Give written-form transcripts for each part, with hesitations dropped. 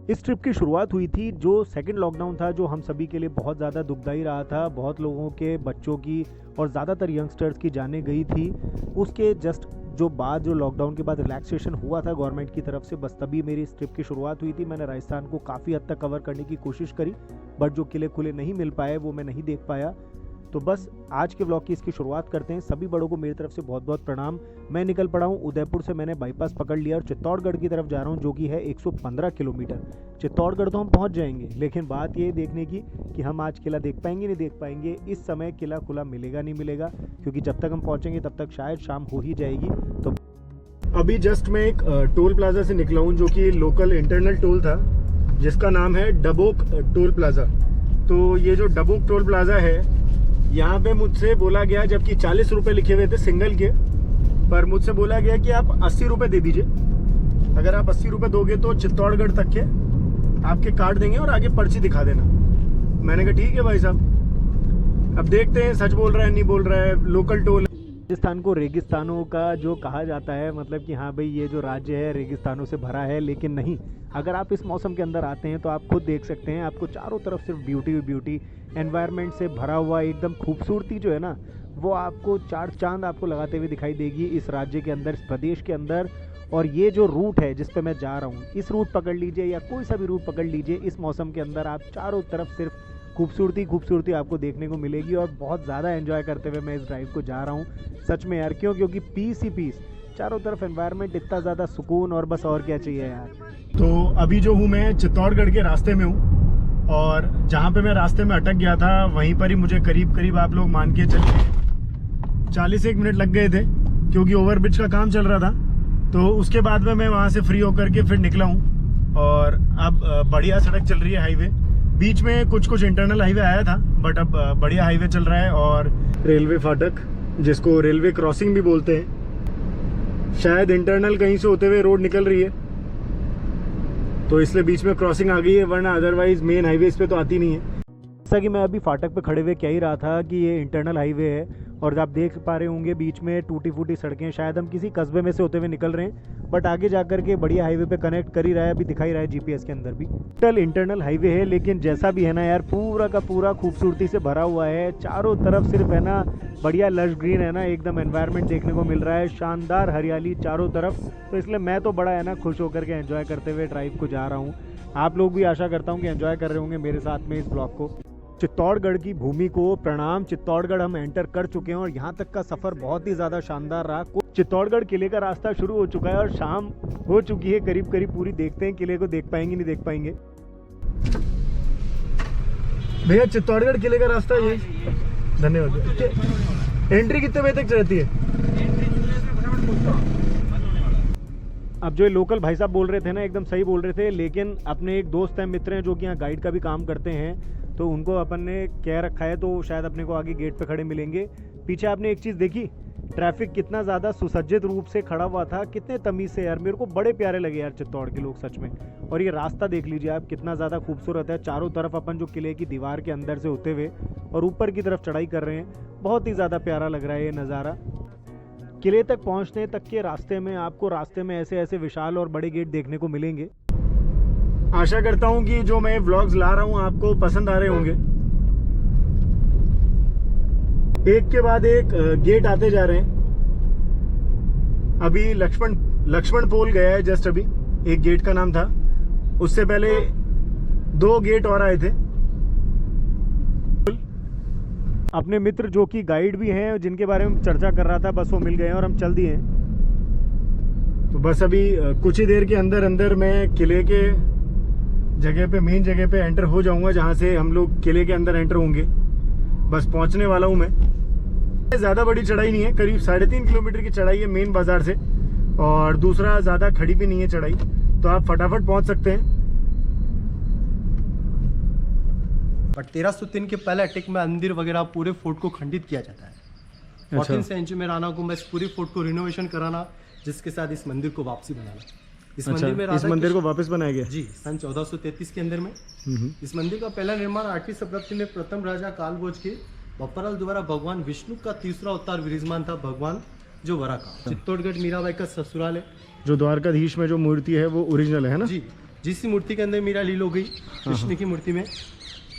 इस ट्रिप की शुरुआत हुई थी, जो सेकंड लॉकडाउन था, जो हम सभी के लिए बहुत ज़्यादा दुखदाई रहा था। बहुत लोगों के बच्चों की और ज़्यादातर यंगस्टर्स की जानें गई थी। उसके जस्ट जो बाद, जो लॉकडाउन के बाद रिलैक्सेशन हुआ था गवर्नमेंट की तरफ से, बस तभी मेरी इस ट्रिप की शुरुआत हुई थी। मैंने राजस्थान को काफ़ी हद तक कवर करने की कोशिश करी, बट जो किले खुले नहीं मिल पाए वो मैं नहीं देख पाया। तो बस आज के व्लॉग की इसकी शुरुआत करते हैं। सभी बड़ों को मेरी तरफ से बहुत बहुत प्रणाम। मैं निकल पड़ा हूँ उदयपुर से। मैंने बाईपास पकड़ लिया और चित्तौड़गढ़ की तरफ जा रहा हूँ, जो कि है 115 किलोमीटर। चित्तौड़गढ़ तो हम पहुँच जाएंगे, लेकिन बात ये देखने की कि हम आज किला देख पाएंगे नहीं देख पाएंगे। इस समय किला खुला मिलेगा नहीं मिलेगा, क्योंकि जब तक हम पहुँचेंगे तब तक शायद शाम हो ही जाएगी। तो अभी जस्ट मैं एक टोल प्लाजा से निकला हूँ, जो कि लोकल इंटरनल टोल था, जिसका नाम है डबोक टोल प्लाजा। तो ये जो डबोक टोल प्लाजा है, यहाँ पे मुझसे बोला गया, जबकि 40 रुपए लिखे हुए थे सिंगल के, पर मुझसे बोला गया कि आप 80 रुपए दे दीजिए। अगर आप 80 रुपए दोगे तो चित्तौड़गढ़ तक के आपके काट देंगे और आगे पर्ची दिखा देना। मैंने कहा ठीक है भाई साहब। अब देखते हैं सच बोल रहा है नहीं बोल रहा है। लोकल टोल राजस्थान को रेगिस्तानों का जो कहा जाता है, मतलब कि हाँ भाई ये जो राज्य है रेगिस्तानों से भरा है, लेकिन नहीं। अगर आप इस मौसम के अंदर आते हैं तो आप खुद देख सकते हैं, आपको चारों तरफ सिर्फ ब्यूटी ब्यूटी, एनवायरनमेंट से भरा हुआ एकदम खूबसूरती जो है ना, वो आपको चार चांद आपको लगाते हुए दिखाई देगी इस राज्य के अंदर, इस प्रदेश के अंदर। और ये जो रूट है जिस पे मैं जा रहा हूँ, इस रूट पकड़ लीजिए या कोई सा भी रूट पकड़ लीजिए, इस मौसम के अंदर आप चारों तरफ सिर्फ खूबसूरती आपको देखने को मिलेगी। और बहुत ज़्यादा एंजॉय करते हुए मैं इस ड्राइव को जा रहा हूँ सच में यार। क्योंकि पीस ही पीस, चारों तरफ एनवायरनमेंट, इतना ज़्यादा सुकून, और बस और क्या चाहिए यार। तो अभी जो हूँ मैं चित्तौड़गढ़ के रास्ते में हूँ, और जहाँ पे मैं रास्ते में अटक गया था वहीं पर ही मुझे करीब आप लोग मान के चलिए 40 मिनट लग गए थे, क्योंकि ओवरब्रिज का काम चल रहा था। तो उसके बाद में मैं वहाँ से फ्री होकर के फिर निकला हूँ, और अब बढ़िया सड़क चल रही है, हाईवे। बीच में कुछ इंटरनल हाईवे आया था, बट अब बढ़िया हाईवे चल रहा है। और रेलवे फाटक, जिसको रेलवे क्रॉसिंग भी बोलते हैं, शायद इंटरनल कहीं से होते हुए रोड निकल रही है, तो इसलिए बीच में क्रॉसिंग आ गई है, वरना अदरवाइज मेन हाईवे इस पे तो आती नहीं है। जैसा कि मैं अभी फाटक पे खड़े हुए कह ही रहा था कि ये इंटरनल हाईवे है, और आप देख पा रहे होंगे बीच में टूटी फूटी सड़कें। शायद हम किसी कस्बे में से होते हुए निकल रहे हैं, बट आगे जाकर के बढ़िया हाईवे पे कनेक्ट कर ही रहा है, अभी दिखाई रहा है जीपीएस के अंदर भी। टोटल इंटरनल हाईवे है, लेकिन जैसा भी है ना यार, पूरा का पूरा खूबसूरती से भरा हुआ है। चारों तरफ सिर्फ है ना बढ़िया लश ग्रीन है ना, एकदम एनवायरनमेंट देखने को मिल रहा है, शानदार हरियाली चारों तरफ। तो इसलिए मैं तो बड़ा है ना खुश होकर के एंजॉय करते हुए ड्राइव को जा रहा हूँ। आप लोग भी आशा करता हूँ कि एंजॉय कर रहे होंगे मेरे साथ में इस ब्लॉग को। चित्तौड़गढ़ की भूमि को प्रणाम। चित्तौड़गढ़ हम एंटर कर चुके हैं, और यहाँ तक का सफर बहुत ही ज्यादा शानदार रहा। चित्तौड़गढ़ किले का रास्ता शुरू हो चुका है और शाम हो चुकी है करीब पूरी। देखते हैं किले को देख पाएंगे नहीं देख पाएंगे। भैया चित्तौड़गढ़ किले का रास्ता ये, धन्यवाद। एंट्री कितने बजे तक रहती है? अब जो लोकल भाई साहब बोल रहे थे ना, एकदम सही बोल रहे थे, लेकिन अपने एक दोस्त हैं, मित्र हैं, जो कि यहाँ गाइड का भी काम करते हैं, तो उनको अपन ने कह रखा है, तो शायद अपने को आगे गेट पे खड़े मिलेंगे। पीछे आपने एक चीज़ देखी, ट्रैफिक कितना ज़्यादा सुसज्जित रूप से खड़ा हुआ था, कितने तमीज़ से यार। मेरे को बड़े प्यारे लगे यार चित्तौड़ के लोग सच में। और ये रास्ता देख लीजिए आप, कितना ज़्यादा खूबसूरत है। चारों तरफ अपन जो किले की दीवार के अंदर से होते हुए और ऊपर की तरफ चढ़ाई कर रहे हैं, बहुत ही ज़्यादा प्यारा लग रहा है ये नज़ारा। किले तक पहुँचने तक के रास्ते में आपको ऐसे विशाल और बड़े गेट देखने को मिलेंगे। आशा करता हूँ कि जो मैं व्लॉग्स ला रहा हूँ आपको पसंद आ रहे होंगे। एक के बाद एक गेट आते जा रहे हैं। अभी लक्ष्मण पोल गया है जस्ट अभी, एक गेट का नाम था। उससे पहले 2 गेट और आए थे। अपने मित्र जो कि गाइड भी हैं, जिनके बारे में चर्चा कर रहा था, बस वो मिल गए हैं और हम चल दिए हैं। तो बस अभी कुछ ही देर के अंदर मैं किले के जगह पे, मेन जगह पे एंटर हो जाऊंगा, जहां से हम लोग किले के अंदर एंटर होंगे। बस पहुंचने वाला हूं मैं। ज़्यादा बड़ी चढ़ाई नहीं है, करीब 3.5 किलोमीटर की चढ़ाई है मेन बाजार से, और दूसरा ज़्यादा खड़ी भी नहीं है चढ़ाई, तो आप फटाफट पहुंच सकते हैं। बट 1303 के पहले अटैक में मंदिर वगैरह पूरे फोर्ट को खंडित किया जाता है। 14th सेंचुरी में राणा कुंभा इस पूरी फोर्ट को रिनोवेशन कराना, जिसके साथ इस मंदिर को वापसी बनाना। इस मंदिर को वापस बनाया गया जी सन 1433 के अंदर में। इस मंदिर का पहला निर्माण 8वीं शताब्दी में प्रथम राजा कालभोज के बप्पराल द्वारा भगवान विष्णु का तीसरा अवतार विराजमान था, भगवान जो वरा का। चित्तौड़गढ़ मीराबाई का ससुराल है। जो द्वारकाधीश में जो मूर्ति है वो ओरिजिनल है ना जी, जिस मूर्ति के अंदर मीरा लील हो गई कृष्ण की मूर्ति में।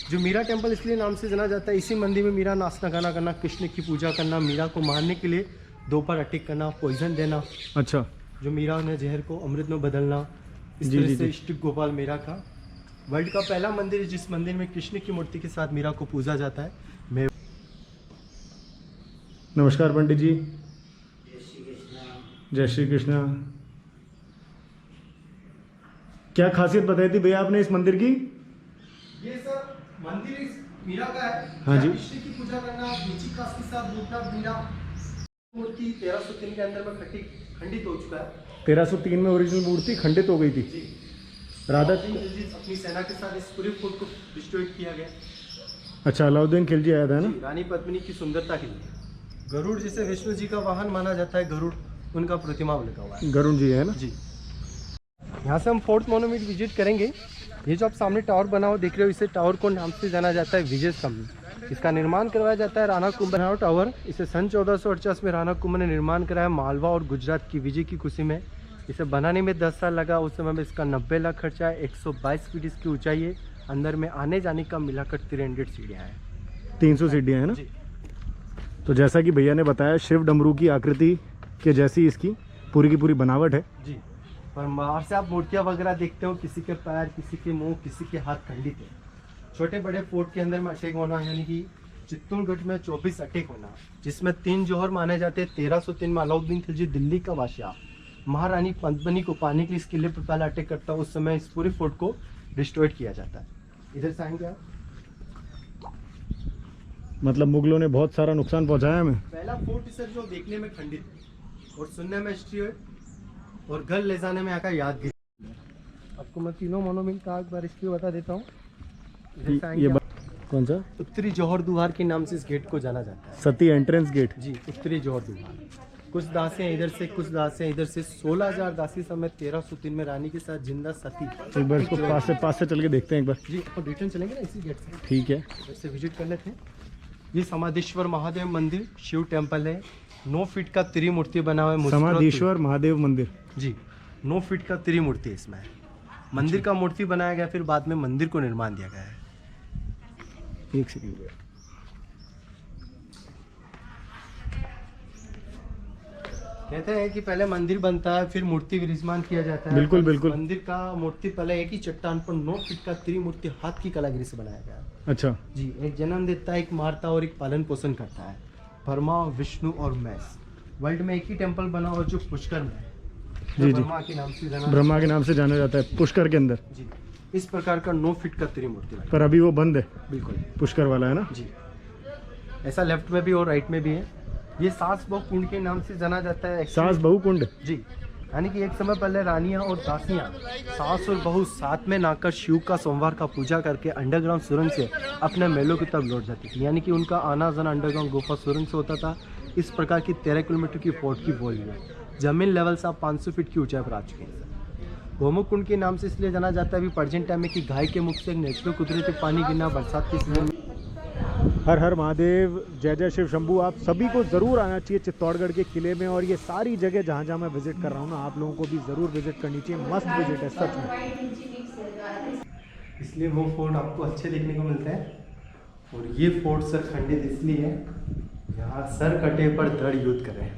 जो मीरा टेम्पल इसलिए नाम से जाना जाता है, इसी मंदिर में मीरा नाचना गाना करना, कृष्ण की पूजा करना, मीरा को मारने के लिए दोपहर अटैक करना, पॉइजन देना। अच्छा। जो मीरा ने जहर को अमृत में बदलना, इस तरह से इष्ट गोपाल मीरा का वर्ल्ड का पहला मंदिर है जिस मंदिर में कृष्ण की मूर्ति के साथ मीरा को पूजा जाता है। मैं नमस्कार पंडित जी। जय श्री कृष्णा। क्या खासियत बताई थी भैया आपने इस मंदिर की? ये सर मंदिर इस मीरा का है। हाँ जी। कृष्ण की पूजा करना, नीची कास्ट के साथ रूपना मीरा मूर्ति 1303 के अंदर में खंडित हो चुका है। 1303 में ओरिजिनल मूर्ति खंडित हो गई थी। जी। राधा अपनी सेना के साथ इस पूरे फोर्ट को डिस्ट्रॉय किया गया। अच्छा, अलाउद्दीन खिलजी आया था ना? रानी पद्मिनी की सुंदरता के लिए गरुड़ जिसे विष्णु जी का वाहन माना जाता है, गरुड़ उनका प्रतिमा लगा हुआ है। गरुड़ जी है ना जी। यहाँ से हम फोर्थ मोनूमेंट विजिट करेंगे। ये जो आप सामने टावर बना हुआ देख रहे हो, इसे टावर को नाम से जाना जाता है विजय स्तंभ। इसका निर्माण करवाया जाता है राणा कुंभ टावर। इसे सन 1448 में राणा कुंभ ने निर्माण कराया मालवा और गुजरात की विजय की खुशी में। इसे बनाने में 10 साल लगा। उस समय में इसका 90 लाख खर्चा है। 122 फीट इसकी ऊंचाई है। अंदर में आने जाने का मिलाकर 300 सीढ़ियाँ हैं। 300 सीढ़ियाँ हैं ना जी। तो जैसा कि भैया ने बताया, शिव डमरू की आकृति के जैसी इसकी पूरी की पूरी बनावट है जी। पर बाहर से आप मूर्तियाँ वगैरह देखते हो, किसी के पैर, किसी के मुंह, किसी के हाथ खंडित है। छोटे बड़े फोर्ट के अंदर में अटैक होना, यानी कि चित्तौड़गढ़ में 24 अटैक होना, जिसमें 3 जौहर माने जाते हैं। 1303 में अलाउद्दीन खिलजी दिल्ली का बादशाह महारानी पद्मिनी को पाने के लिए इस किले पर पहला अटैक करता है। उस समय इस पूरे फोर्ट को डिस्ट्रॉय किया जाता है। इधर से आएंगे आप। मतलब मुगलों ने बहुत सारा नुकसान पहुंचाया हमें। पहला फोर्ट सर जो देखने में खंडित है और सुनने में हिस्ट्री है और घर ले जाने में आकर यादगिरी। आपको मैं तीनों मोनूमेंट का एक बार हिस्ट्री बता देता हूँ। कौन सा? उत्तरी जौहर द्वार के नाम से इस गेट को जाना जाता है। सती एंट्रेंस गेट। जी, उत्तरी जौहर द्वार। कुछ दासियाँ इधर से, कुछ दासियाँ इधर से। 16,000 दासी समय 1303 में रानी के साथ जिंदा सती। एक बार इसको पास से चल के देखते हैं एक बार। जी, और रिटर्न चलेंगे ना इसी गेट से। ठीक है, इससे विजिट कर लेते हैं। ये समाधेश्वर महादेव मंदिर शिव टेम्पल है। 9 फीट का त्रिमूर्ति बना हुआ है। समाधेश्वर महादेव मंदिर जी, 9 फीट का त्रिमूर्ति इसमें है। मंदिर का मूर्ति बनाया गया, फिर बाद में मंदिर को निर्माण दिया गया है। एक सेकंड। कहते हैं कि पहले मंदिर बनता है, फिर मूर्ति विराजमान किया जाता है। बिल्कुल बिल्कुल। मंदिर का मूर्ति पहले एक ही चट्टान पर 9 फीट का त्रिमूर्ति हाथ की कलाकारी से बनाया गया। अच्छा जी, एक जन्म देता है, एक मारता और एक पालन पोषण करता है। ब्रह्मा, विष्णु और महेश। वर्ल्ड में एक ही टेम्पल बना और जो पुष्कर में है। जी, ब्रह्मा के नाम से जाना, ब्रह्मा के नाम से जाना जाता है पुष्कर के अंदर। जी। इस प्रकार का 9 फीट का त्रिमूर्ति है। पर अभी वो बंद है। बिल्कुल पुष्कर वाला है ना? जी। ऐसा लेफ्ट में भी और राइट में भी है। ये सास बहु कुंड के नाम से जाना जाता है। सास बहु कुंड। जी, यानी कि एक समय पहले रानियां और दासियां सास और बहू साथ में नाकर शिव का सोमवार का पूजा करके अंडरग्राउंड सुरंग से अपने मेलों की तरफ लौट जाती थी। यानी कि उनका आना जाना अंडरग्राउंड गुफा सुरंग से होता था। इस प्रकार की 13 किलोमीटर की फोर्ट की वॉल है। जमीन लेवल से आप 500 फीट की ऊंचाई पर आ चुके हैं। गोमुख कुंड के नाम से इसलिए जाना जाता है अभी प्रेजेंट टाइम में कि गाय के मुख से नेचुरल कुदरती पानी गिरना बरसात के सीजन में। हर हर महादेव, जय जय शिव शंभू। आप सभी को ज़रूर आना चाहिए चित्तौड़गढ़ के किले में। और ये सारी जगह जहाँ जहाँ मैं विजिट कर रहा हूँ ना, आप लोगों को भी ज़रूर विजिट करनी चाहिए। मस्त विजिट है सच में। इसलिए वो फोर्ट आपको अच्छे देखने को मिलते हैं। और ये फोर्ट सर खंडित इसलिए है, यहाँ सर कटे पर दृढ़ युद्ध करें।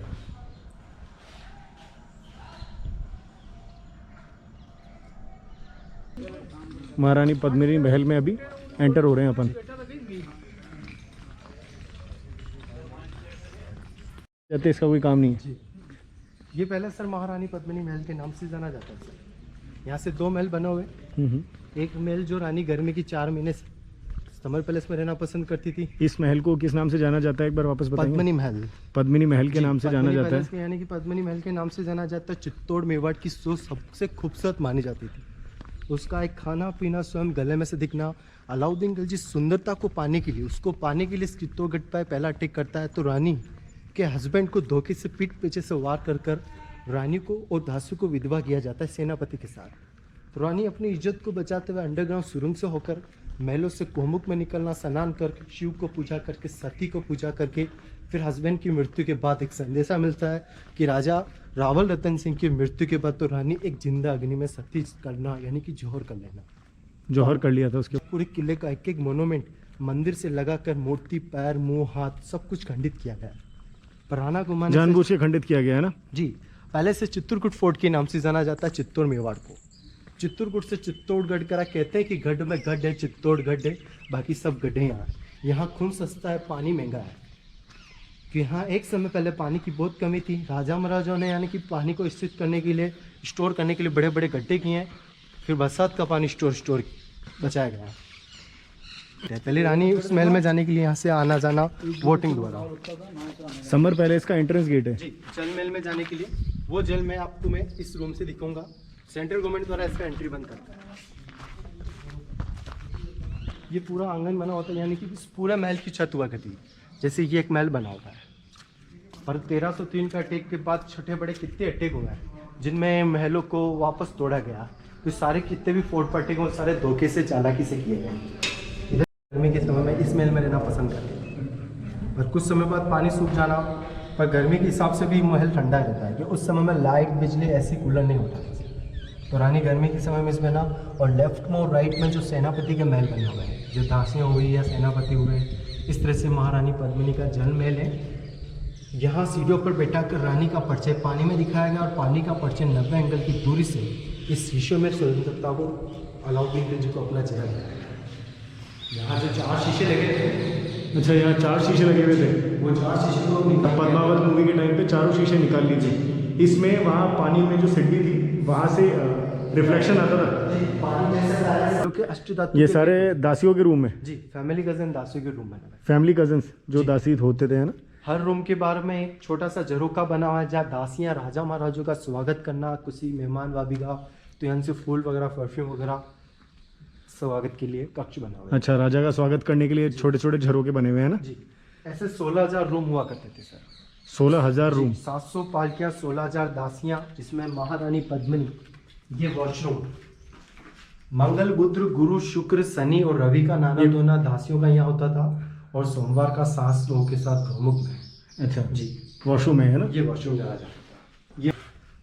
महारानी पद्मिनी महल में अभी एंटर हो रहे हैं अपन। कहते इसका कोई काम नहीं है। जी, ये पहले सर महारानी पद्मिनी महल के नाम से जाना जाता है सर। यहाँ से 2 महल बने हुए। एक महल जो रानी गर्मी की 4 महीने समर पैलेस में रहना पसंद करती थी। इस महल को किस नाम से जाना जाता है, एक बार वापस बताएंगे? पद्मिनी महल। पद्मिनी महल के नाम से जाना जाता है। यानी कि पद्मिनी महल के नाम से जाना जाता है। चित्तौड़ मेवाड़ की जो सबसे खूबसूरत मानी जाती थी। उसका एक खाना पीना, स्वयं गले में से दिखना। अलाउद्दीन खिलजी सुंदरता को पाने के लिए, उसको पाने के लिए चित्तौड़गढ़ पर पहला अटैक करता है। तो रानी के हस्बैंड को धोखे से पीठ पीछे से वार कर कर रानी को और दासी को विधवा किया जाता है सेनापति के साथ। तो रानी अपनी इज्जत को बचाते हुए अंडरग्राउंड सुरंग से होकर महलों से गोमुख में निकलना, स्नान करके शिव को पूजा करके, सती को पूजा करके, फिर हस्बैंड की मृत्यु के बाद एक संदेशा मिलता है कि राजा रावल रतन सिंह की मृत्यु के बाद तो रानी एक जिंदा अग्नि में सती करना यानी कि जौहर कर लेना। जौहर कर लिया था उसके। पूरे किले का एक एक मोनूमेंट मंदिर से लगाकर मूर्ति, पैर, मुंह, हाथ सब कुछ खंडित किया गया है। राणा कुमार जानबूझ के खंडित किया गया है ना जी। पहले से चित्तौड़गढ़ फोर्ट के नाम से जाना जाता है चित्तौड़ मेवाड़ को। चित्तौड़गढ़ से चित्तौड़गढ़ करा, कहते हैं कि गढ़ में गढ़ है, चित्तौड़गढ़ है, बाकी सब गड्ढे यहाँ। यहाँ खून सस्ता है, पानी महंगा है। कि यहाँ एक समय पहले पानी की बहुत कमी थी। राजा महाराजाओं ने यानी कि पानी को स्थित करने के लिए, स्टोर करने के लिए बड़े बड़े गड्ढे किए हैं। फिर बरसात का पानी स्टोर बचाया गया है। पहले रानी उस महल में जाने के लिए यहाँ से आना जाना वोटिंग द्वारा। समर पैलेस का एंट्रेंस गेट है जी। जल महल में जाने के लिए वो जल मैं आपको मैं इस रूम से दिखाऊंगा। सेंट्रल गवर्नमेंट द्वारा इसका एंट्री बंद करता है। ये पूरा आंगन बना होता है, यानी कि इस पूरा महल की छत हुआ करती है। जैसे ये एक महल बना होता है, पर 1303 का अटैक के बाद छोटे बड़े कितने अटैक हुए हैं जिनमें महलों को वापस तोड़ा गया। तो सारे कितने भी फोर्ट पर अटैक हुए सारे धोखे से, चालाकी से किए गए। इधर गर्मी के समय में इस महल में रहना पसंद करते हैं, पर कुछ समय बाद पानी सूख जाना, पर गर्मी के हिसाब से भी महल ठंडा रहता है कि उस समय में लाइट, बिजली, ऐसी कूलर नहीं होता। तो रानी गर्मी के समय में इसमें ना, और लेफ्ट में और राइट में जो सेनापति के महल बने हुए हैं, जो दासियाँ हुई या सेनापति हुए, इस तरह से महारानी पद्मिनी का जल महल है। यहाँ सीढ़ियों पर बैठा कर रानी का परिचय पानी में दिखाया गया, और पानी का परिचय 90 एंगल की दूरी से इस शीशे में स्वतंत्रता को अलाउद्दीन खिलजी को अपना चेहरा दिखाया। यहाँ जो 4 शीशे लगे थे, अच्छा यहाँ 4 शीशे लगे हुए थे, वो 4 शीशे को पद्मावत मूवी के टाइम पे चारों शीशे निकाल ली थी। इसमें वहाँ पानी में जो सीढ़ी थी वहाँ से रिफ्लेक्शन आता था। पानी जैसे अष्टधातु ये सारे दासियों के रूम में जी, फैमिली कजन दासियों के रूम बना है। फैमिली कजन्स जो दासी होते थे, है ना। हर रूम के बाहर में एक छोटा सा झरोखा बना हुआ है जहाँ दासियाँ राजा महाराजों का स्वागत करना, किसी मेहमान वाबी का, तो यहाँ से फूल वगैरह, परफ्यूम वगैरह स्वागत के लिए कक्ष बना हुआ है। अच्छा, राजा का स्वागत करने के लिए छोटे छोटे झरोके बने हुए हैं ना जी। ऐसे 16,000 रूम हुआ करते थे सर। 16,000 रूम, 700 पालकियाँ, 16,000 दासियाँ, जिसमें महारानी पद्मिनी, ये वॉशरूम, मंगल, बुध, गुरु, शुक्र, शनि और रवि का नाना धोना दासियों का यहाँ होता था, और सोमवार का सास लोगों के साथ गौमुख में। अच्छा जी, वॉशरूम है ना। ये वॉशरूम जाना जाता था। ये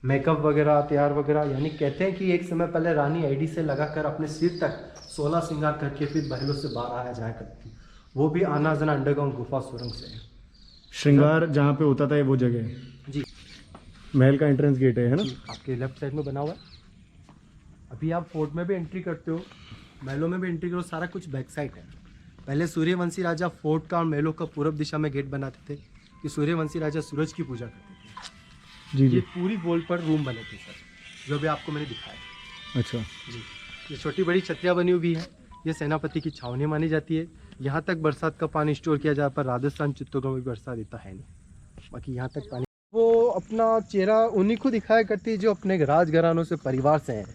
मेकअप वगैरह, तैयार वगैरह, यानी कहते हैं कि एक समय पहले रानी आईडी से लगाकर अपने सिर तक 16 श्रृंगार करके फिर महलों से बाहर आया जाया करती। वो भी आना जाना अंडरग्राउंड गुफा सुरंग से। श्रृंगार जहाँ पे होता था वो जगह है जी। महल का एंट्रेंस गेट है ना। आपके लेफ्ट साइड में बना हुआ है। अभी आप फोर्ट में भी एंट्री करते हो, महलों में भी एंट्री करो, सारा कुछ बैक साइड है। पहले सूर्यवंशी राजा फोर्ट का और महलों का पूर्व दिशा में गेट बनाते थे कि सूर्यवंशी राजा सूरज की पूजा करते थे। जी ये जी। पूरी वॉल पर रूम बने थे सर, जो भी आपको मैंने दिखाया। अच्छा जी। ये छोटी बड़ी छतरियाँ बनी हुई है, ये सेनापति की छावनी मानी जाती है। यहाँ तक बरसात का पानी स्टोर किया जाए, पर राजस्थान, चित्तौड़गढ़ में बरसात इतना है नहीं। बाकी यहाँ तक पानी, वो अपना चेहरा उन्हीं को दिखाया करती है जो अपने राजघरानों से, परिवार से हैं।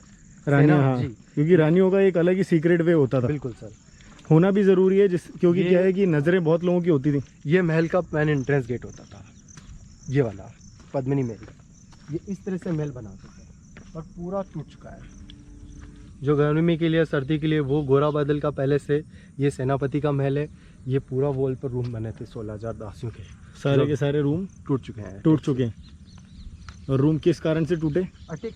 रानी, हाँ, जी। क्योंकि रानियों का एक अलग ही सीक्रेट वे होता था। बिल्कुल सर, होना भी जरूरी है, क्योंकि ये- क्या है कि नजरें बहुत लोगों की होती थी। ये महल का मेन एंट्रेंस गेट होता था, ये वाला पद्मिनी महल का। ये इस तरह से महल बना होता था, और पूरा टूट चुका है। जो गर्मी के लिए, सर्दी के लिए, वो गोरा बादल का पहले से, ये सेनापति का महल है। ये पूरा वॉल पर रूम बने थे 16,000 दासियों के, सारे के सारे रूम टूट चुके हैं। टूट चुके हैं। और रूम किस कारण से टूटे? अटैक,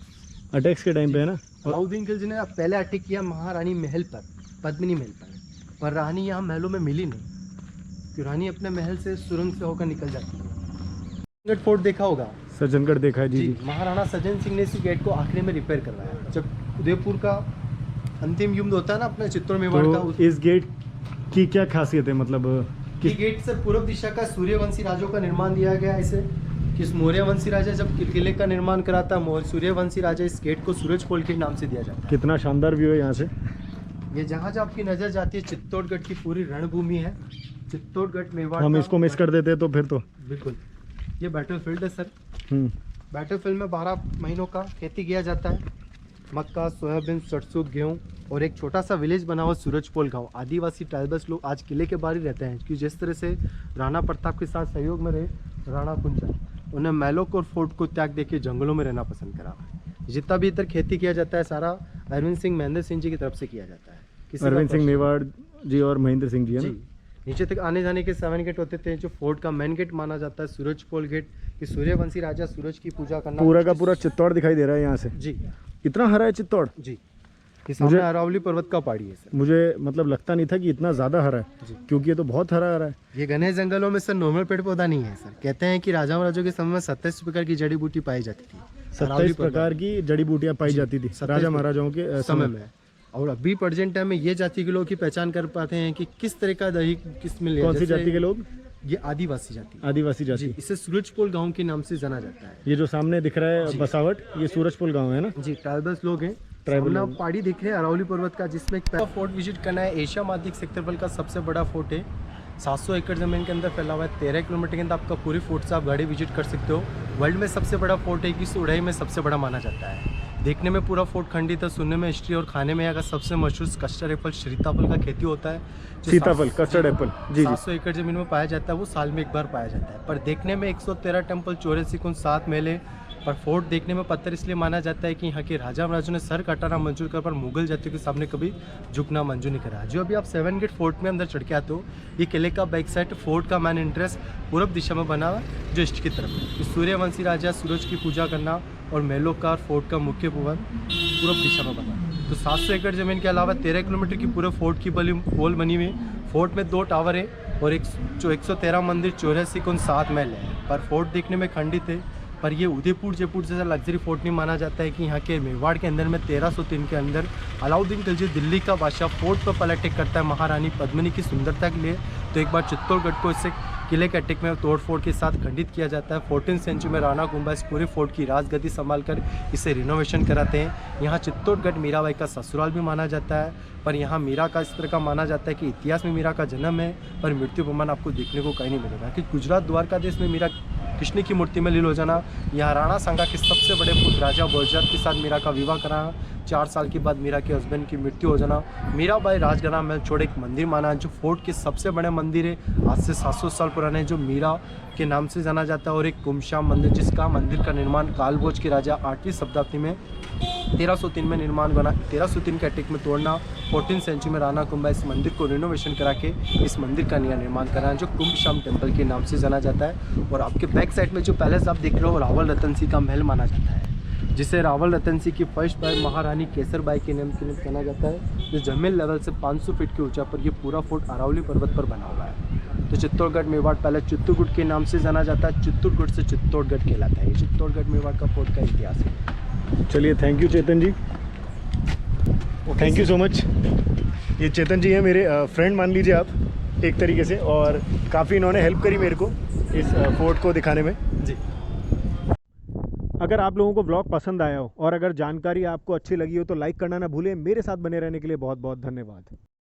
अटैक्स के टाइम पे, है ना। अलाउद्दीन खिलजी ने पहले अटैक किया महारानी महल पर, पद्मिनी महल पर रानी यहाँ महलों में मिली नहीं, कि रानी अपने महल से सुरंग से होकर निकल जाती है। फोर्ट देखा होगा, सज्जनगढ़ देखा है। जी जी। जी। महाराणा सज्जन सिंह ने इसी गेट को आखिरी में रिपेयर करवाया जब उदयपुर का अंतिम युद्ध होता है ना अपने चित्तौड़ मेवाड़ का। तो इस गेट की क्या खासियत है, मतलब ये गेट से पूर्व दिशा का सूर्यवंशी राजों का निर्माण दिया गया इसे, कि मौर्यवंशी राजा जब किले का निर्माण कराता, सूर्यवंशी राजा इस गेट को सूरज पोल के नाम से दिया जाता है। कितना शानदार व्यू है यहाँ से। ये जहाँ जहाँ आपकी नजर जाती है, चित्तौड़गढ़ की पूरी रणभूमि है। चित्तौड़गढ़ मेवाड़ हम का- इसको मिस कर देते तो फिर तो। बिल्कुल, ये बैटलफील्ड है सर। हम्म। बैटलफील्ड में 12 महीनों का खेती किया जाता है। मक्का, सोयाबीन, सरसों, गेहूँ, और एक छोटा सा विलेज बना हुआ सूरजपोल गांव। आदिवासी ट्राइबल्स लोग आज किले के बाहर ही रहते हैं, कि जिस तरह से राणा प्रताप के साथ सहयोग में रहे राणा कुंचन, उन्हें महलों को और फोर्ट को त्याग देके जंगलों में रहना पसंद करा। जितना भी इधर खेती किया जाता है सारा अरविंद सिंह, महेंद्र सिंह जी की तरफ से किया जाता है। किसी का अरविंद सिंह प्रश्न- मेवाड़ जी और महेंद्र सिंह जी है जी। ना? नीचे तक आने जाने के 7 गेट होते थे। जो फोर्ट का मेन गेट माना जाता है सूरजपोल गेट, कि सूर्यवंशी राजा सूरज की पूजा करना। पूरा का पूरा चित्तौड़ दिखाई दे रहा है यहाँ से। जी इतना हरा है चित्तौड़? जी। ये सामने अरावली पर्वत का पहाड़ी है सर। मुझे मतलब लगता नहीं था कि इतना ज़्यादा हरा है, जी। क्योंकि ये तो बहुत हरा हरा है। ये घने जंगलों में सर नॉर्मल पेड़ पौधा नहीं है सर। कहते हैं कि राजा महाराजों के समय में 27 प्रकार की जड़ी बूटी पाई जाती थी। अरावली 27 प्रकार की जड़ी बूटियाँ पाई जी, जाती थी 27 राजा महाराजाओं के समय में। और अभी प्रेजेंट टाइम में ये जाति के लोग की पहचान कर पाते हैं कि किस तरह का दही किस में लिया। कौन सी जैसे जाति के लोग? ये आदिवासी जाति। आदिवासी जी, जाति। इसे सूरजपोल गांव के नाम से जाना जाता है। ये जो सामने दिख रहा है बसावट, ये सूरजपुर गांव है ना? जी, ट्राइबल्स लोग हैं। ट्राइबल सामने लोग। आप पहाड़ी देख रहे हैं अरावली पर्वत का, जिसमें एक पहला फोर्ट विजिट करना है। एशिया महाद्वीप क्षेत्रफल का सबसे बड़ा फोर्ट है। 700 एकड़ जमीन के अंदर फैला हुआ है। 13 किलोमीटर के अंदर आपका पूरी फोर्ट से आप गाड़ी विजिट कर सकते हो। वर्ल्ड में सबसे बड़ा फोर्ट है कि इस उड़ाई में सबसे बड़ा माना जाता है। देखने में पूरा फोर्ट खंडित है, सुनने में हिस्ट्री, और खाने में यहाँ का सबसे मशहूर कस्टर्ड एप्पल सीताफल का खेती होता है। जो सीताफल, कस्टर्ड एप्पल। जी जी। 700 एकड़ जमीन में पाया जाता है। वो साल में एक बार पाया जाता है। पर देखने में 113 टेम्पल, 84 कुंज, 7 महल। पर फोर्ट देखने में पत्थर इसलिए माना जाता है कि यहाँ के राजा महाराजों ने सर कटाना मंजूर कर, पर मुगल जातियों के सामने कभी झुकना मंजूर नहीं करा। जो अभी आप 7 गेट फोर्ट में अंदर चढ़ के आते हो, ये किले का बैक साइड फोर्ट का मेन इंटरेस्ट पूर्व दिशा में बना हुआ है, जो ईस्ट की तरफ है। तो सूर्यवंशी राजा सूरज की पूजा करना और महलों का फोर्ट का मुख्य भवन पूर्व दिशा में बना। तो 700 एकड़ जमीन के अलावा 13 किलोमीटर की पूरे फोर्ट की वॉल बनी हुई है। फोर्ट में 2 टावर है और एक जो 113 मंदिर, 84 कुंज, 7 महल है। पर फोर्ट देखने में खंडित है। पर ये उदयपुर जयपुर जैसा लग्जरी फोर्ट नहीं माना जाता है। कि यहाँ के मेवाड़ के अंदर में 1303 के अंदर अलाउद्दीन खिलजी दिल्ली का बादशाह फोर्ट पर पलट करता है महारानी पद्मिनी की सुंदरता के लिए। तो एक बार चित्तौड़गढ़ को इससे किले के अटैक में तोड़ फोड़ के साथ खंडित किया जाता है। 14वीं सेंचुरी में राणा कुंभा इस पूरे फोर्ट की राजगद्दी संभाल कर इसे रिनोवेशन कराते हैं। यहाँ चित्तौड़गढ़ मीराबाई का ससुराल भी माना जाता है। पर यहाँ मीरा का इस तरह का माना जाता है कि इतिहास में मीरा का जन्म है, पर मृत्यु प्रमाण आपको देखने को कहीं नहीं मिलेगा। कि गुजरात द्वारका देश में मीरा कृष्ण की मूर्ति में लील हो जाना, यहाँ राणा सांगा के सबसे बड़े पुत्र राजा भोजराज के साथ मीरा का विवाह कराना, 4 साल के बाद मीरा के हस्बैंड की मृत्यु हो जाना, मीराबाई राजगढ़ में छोड़ एक मंदिर माना जो फोर्ट के सबसे बड़े मंदिर है, आज से 700 साल पुराने, जो मीरा के नाम से जाना जाता है। और एक कुमशाम मंदिर, जिसका मंदिर का निर्माण कालभोज के राजा 8वीं शताब्दी में 1303 में निर्माण बना। 1303 के अटैक में तोड़ना, 14वीं सेंचुरी में राणा कुंभा इस मंदिर को रिनोवेशन करा के इस मंदिर का नया निर्माण करा, जो कुंभशाम टेम्पल के नाम से जाना जाता है। और आपके बैक साइड में जो पैलेस आप देख रहे हो, रावल रतन सिंह का महल माना जाता है, जिसे रावल रतन सिंह की फर्स्ट वाइफ महारानी केसरबाई के नाम के लिए जाना जाता है। जो जमीन लेवल से 500 फीट की ऊंचाई पर ये पूरा फोर्ट अरावली पर्वत पर बना हुआ है। तो चित्तौड़गढ़ मेवाड़ पहले चित्तौड़गढ़ के नाम से जाना जाता है, चित्तौड़गढ़ से चित्तौड़गढ़ कहलाता है। ये चित्तौड़गढ़ मेवाड़ का फोर्ट का इतिहास है। चलिए, thank you Chetan ji, thank you so much. ये चेतन जी हैं मेरे फ्रेंड मान लीजिए आप एक तरीके से, और काफ़ी इन्होंने हेल्प करी मेरे को इस फोर्ट को दिखाने में। जी। अगर आप लोगों को व्लॉग पसंद आया हो और अगर जानकारी आपको अच्छी लगी हो तो लाइक करना ना भूलें। मेरे साथ बने रहने के लिए बहुत बहुत धन्यवाद।